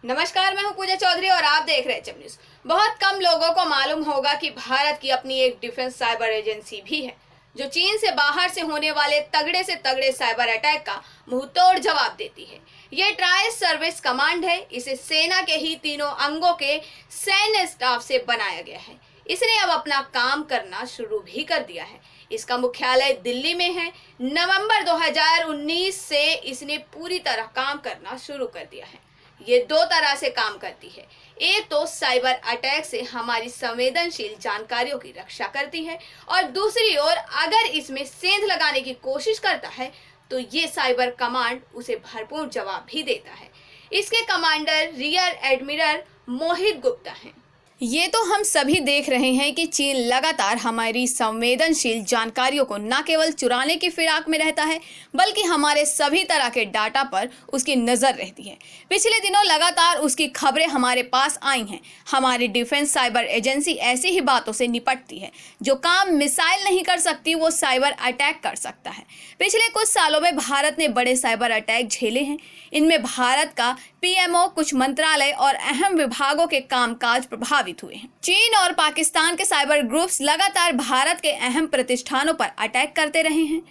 नमस्कार, मैं हूं पूजा चौधरी और आप देख रहे हैं एचएम न्यूज। बहुत कम लोगों को मालूम होगा कि भारत की अपनी एक डिफेंस साइबर एजेंसी भी है, जो चीन से बाहर से होने वाले तगड़े से तगड़े साइबर अटैक का मुंहतोड़ जवाब देती है। ये ट्राई सर्विस कमांड है। इसे सेना के ही तीनों अंगों के सैन्य स्टाफ से बनाया गया है। इसने अब अपना काम करना शुरू भी कर दिया है। इसका मुख्यालय दिल्ली में है। नवंबर 2019 से इसने पूरी तरह काम करना शुरू कर दिया है। ये दो तरह से काम करती है। एक तो साइबर अटैक से हमारी संवेदनशील जानकारियों की रक्षा करती है, और दूसरी ओर अगर इसमें सेंध लगाने की कोशिश करता है तो ये साइबर कमांड उसे भरपूर जवाब भी देता है। इसके कमांडर रियर एडमिरल मोहित गुप्ता हैं। ये तो हम सभी देख रहे हैं कि चीन लगातार हमारी संवेदनशील जानकारियों को न केवल चुराने की फिराक में रहता है, बल्कि हमारे सभी तरह के डाटा पर उसकी नज़र रहती है। पिछले दिनों लगातार उसकी खबरें हमारे पास आई हैं। हमारी डिफेंस साइबर एजेंसी ऐसी ही बातों से निपटती है। जो काम मिसाइल नहीं कर सकती वो साइबर अटैक कर सकता है। पिछले कुछ सालों में भारत ने बड़े साइबर अटैक झेले हैं। इनमें भारत का पीएमओ, कुछ मंत्रालय और अहम विभागों के कामकाज प्रभावित हुए हैं। चीन और पाकिस्तान के साइबर ग्रुप्स लगातार भारत के अहम प्रतिष्ठानों पर अटैक करते रहे हैं।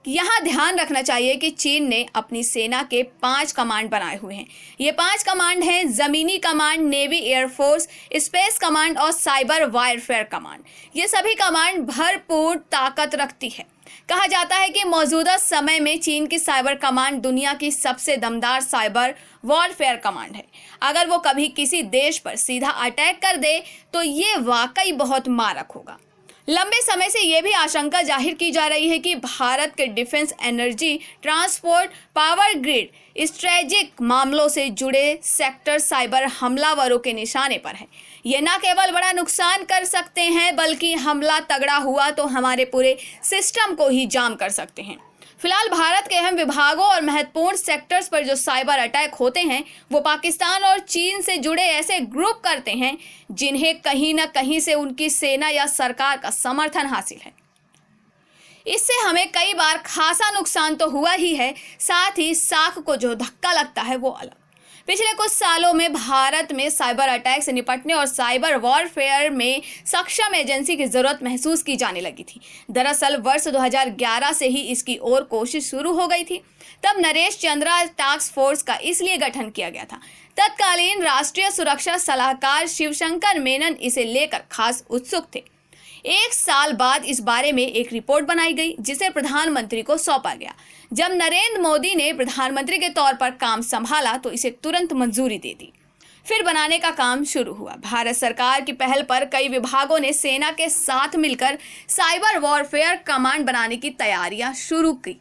यहाँ ध्यान रखना चाहिए कि चीन ने अपनी सेना के 5 कमांड बनाए हुए हैं। ये 5 कमांड हैं: जमीनी command, navy air force, space command और साइबर वारफेयर कमांड। ये सभी कमांड भरपूर ताकत रखती है। कहा जाता है कि मौजूदा समय में चीन की साइबर कमांड दुनिया की सबसे दमदार साइबर वॉरफेयर कमांड है। अगर वो कभी किसी देश पर सीधा अटैक कर दे तो ये वाकई बहुत मारक होगा। लंबे समय से ये भी आशंका जाहिर की जा रही है कि भारत के defence, energy, transport, power grid, strategic मामलों से जुड़े सेक्टर साइबर हमलावरों के निशाने पर है। ये न केवल बड़ा नुकसान कर सकते हैं, बल्कि हमला तगड़ा हुआ तो हमारे पूरे सिस्टम को ही जाम कर सकते हैं। फिलहाल भारत के अहम विभागों और महत्वपूर्ण सेक्टर्स पर जो साइबर अटैक होते हैं वो पाकिस्तान और चीन से जुड़े ऐसे ग्रुप करते हैं जिन्हें कहीं ना कहीं से उनकी सेना या सरकार का समर्थन हासिल है। इससे हमें कई बार खासा नुकसान तो हुआ ही है, साथ ही साख को जो धक्का लगता है वो अलग। पिछले कुछ सालों में भारत में साइबर अटैक से निपटने और साइबर वॉरफेयर में सक्षम एजेंसी की जरूरत महसूस की जाने लगी थी। दरअसल वर्ष 2011 से ही इसकी ओर कोशिश शुरू हो गई थी। तब नरेश चंद्रा टास्क फोर्स का इसलिए गठन किया गया था। तत्कालीन राष्ट्रीय सुरक्षा सलाहकार शिवशंकर मेनन इसे लेकर खास उत्सुक थे। 1 साल बाद इस बारे में एक रिपोर्ट बनाई गई, जिसे प्रधानमंत्री को सौंपा गया। जब नरेंद्र मोदी ने प्रधानमंत्री के तौर पर काम संभाला तो इसे तुरंत मंजूरी दे दी। फिर बनाने का काम शुरू हुआ। भारत सरकार की पहल पर कई विभागों ने सेना के साथ मिलकर साइबर वॉरफेयर कमांड बनाने की तैयारियां शुरू की।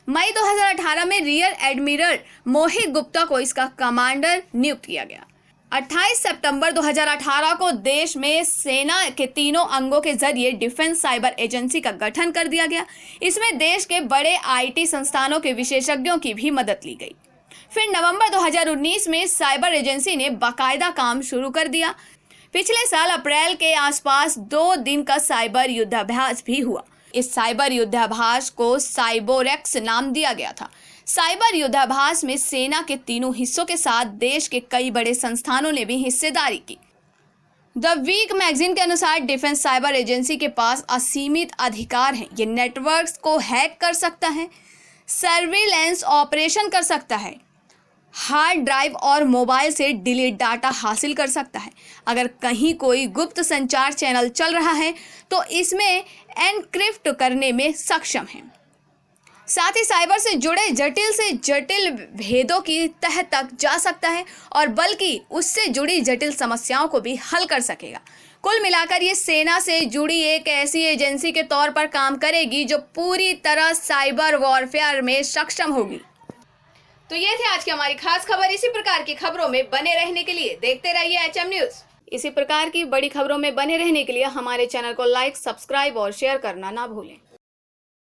मई 2018 में रियर एडमिरल मोहित गुप्ता को इसका कमांडर नियुक्त किया गया। 28 सितंबर 2018 को देश में सेना के तीनों अंगों के जरिए डिफेंस साइबर एजेंसी का गठन कर दिया गया। इसमें देश के बड़े आईटी संस्थानों के विशेषज्ञों की भी मदद ली गई। फिर नवंबर 2019 में साइबर एजेंसी ने बाकायदा काम शुरू कर दिया। पिछले साल अप्रैल के आसपास 2 दिन का साइबर युद्धाभ्यास भी हुआ। इस साइबर युद्धाभ्यास को साइबोरेक्स नाम दिया गया था। साइबर युद्धाभ्यास में सेना के तीनों हिस्सों के साथ देश के कई बड़े संस्थानों ने भी हिस्सेदारी की। द वीक मैगजीन के अनुसार डिफेंस साइबर एजेंसी के पास असीमित अधिकार हैं। ये नेटवर्क्स को हैक कर सकता है, सर्विलेंस ऑपरेशन कर सकता है, हार्ड ड्राइव और मोबाइल से डिलीट डाटा हासिल कर सकता है। अगर कहीं कोई गुप्त संचार चैनल चल रहा है तो इसमें एनक्रिप्ट करने में सक्षम है। साथ ही साइबर से जुड़े जटिल से जटिल भेदों की तह तक जा सकता है और बल्कि उससे जुड़ी जटिल समस्याओं को भी हल कर सकेगा। कुल मिलाकर ये सेना से जुड़ी एक ऐसी एजेंसी के तौर पर काम करेगी जो पूरी तरह साइबर वॉरफेयर में सक्षम होगी। तो ये थे आज की हमारी खास खबर। इसी प्रकार की खबरों में बने रहने के लिए देखते रहिए एचएम न्यूज। इसी प्रकार की बड़ी खबरों में बने रहने के लिए हमारे चैनल को लाइक, सब्सक्राइब और शेयर करना ना भूलें।